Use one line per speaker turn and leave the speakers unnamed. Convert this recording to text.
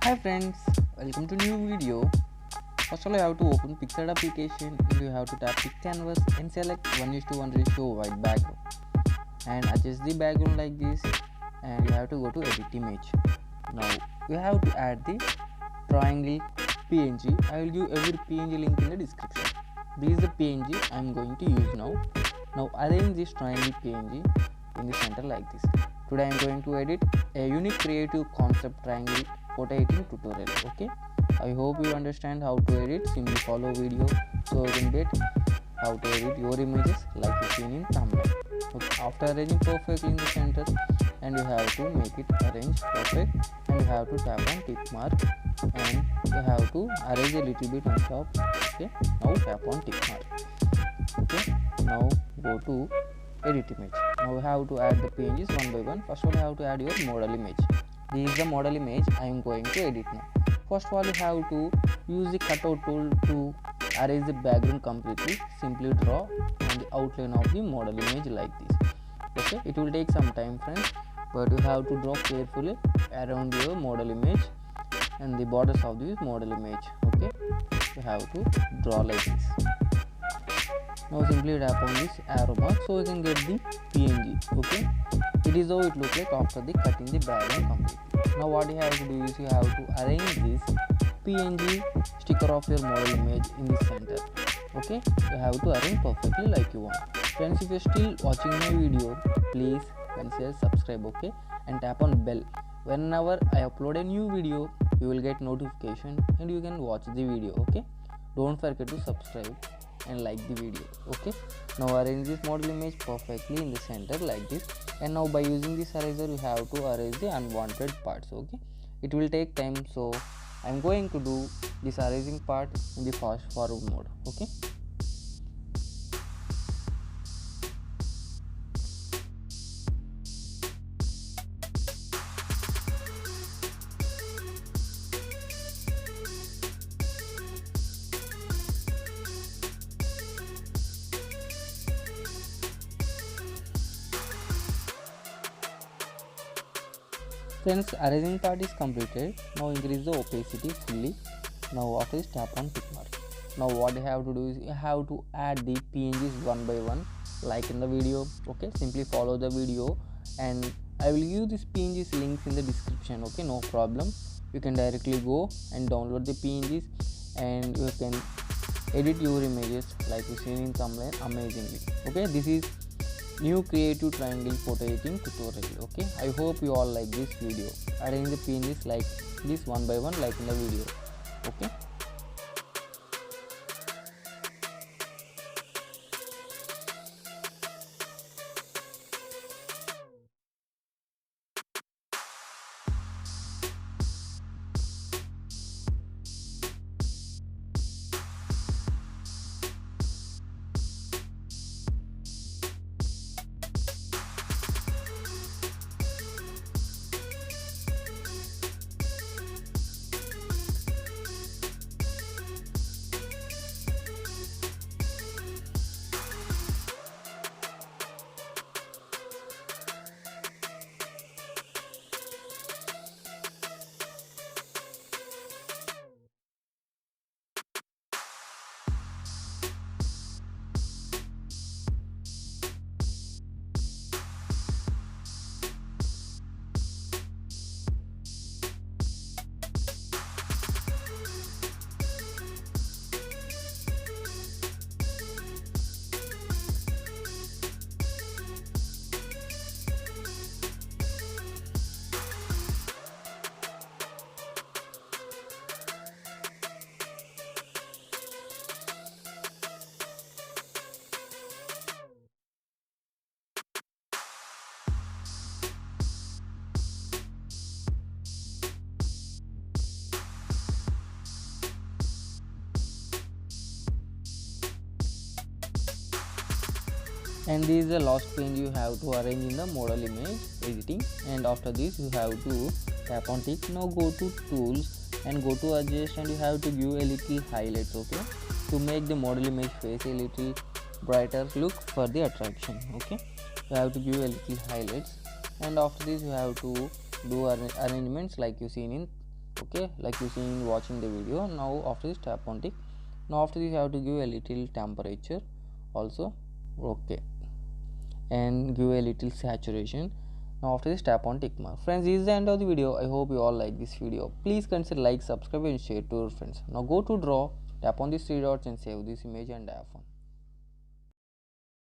Hi friends, welcome to new video. First of all, you have to open Picsart application and you have to tap pick canvas and select 1:1 ratio white background and adjust the background like this, and you have to go to edit image. Now you have to add the triangle PNG. I will give every PNG link in the description. This is the PNG I am going to use now. Now arrange this triangle PNG in the center like this. Today I am going to edit a unique creative concept triangle photo editing tutorial. Okay, I hope you understand how to edit. Simply follow video so you can get how to edit your images like you seen in thumbnail. Okay, after arranging perfectly in the center, and you have to make it arrange perfect, and you have to tap on tick mark, and you have to arrange a little bit on top. Okay, now tap on tick mark. Okay, now go to edit image. Now we have to add the pages one by one. First of all, you have to add your model image. This is the model image I am going to edit now. First of all, you have to use the cutout tool to erase the background completely. Simply draw on the outline of the model image like this. Okay, it will take some time friends, but you have to draw carefully around your model image and the borders of this model image. Okay, you have to draw like this. Now simply tap on this arrow mark so you can get the PNG. Okay, it is how it looks like after the cutting the background completely. Now what you have to do is you have to arrange this PNG sticker of your model image in the center. Okay, you have to arrange perfectly like you want. Friends, if you are still watching my video, please consider subscribe. Okay, and tap on bell. Whenever I upload a new video, you will get notification and you can watch the video. Okay, don't forget to subscribe and like the video. Okay, now arrange this model image perfectly in the center like this, and now by using this eraser you have to erase the unwanted parts. Okay, it will take time, so I'm going to do this erasing part in the fast forward mode. Okay, friends, erasing part is completed. Now increase the opacity fully. Now after this tap on tick mark. Now what you have to do is you have to add the PNGs one by one like in the video. Okay, simply follow the video, and I will give this PNGs links in the description. Okay, no problem. You can directly go and download the PNGs and you can edit your images like you seen in thumbnail amazingly. Okay, this is new creative triangle photo editing tutorial. Okay, I hope you all like this video. Arrange the PNGs like this one by one like in the video. Okay, and this is the last page you have to arrange in the model image editing, and after this you have to tap on tick. Now go to tools and go to adjust, and you have to give a little highlights. Okay, to make the model image face a little brighter look for the attraction. Okay, you have to give a little highlights, and after this you have to do arrangements like you seen in okay, like you seen watching the video. Now after this tap on tick. Now after this you have to give a little temperature also, okay, and give a little saturation. Now after this tap on tick mark. Friends, this is the end of the video. I hope you all like this video. Please consider like, subscribe and share to your friends. Now go to draw, tap on these three dots and save this image and have fun.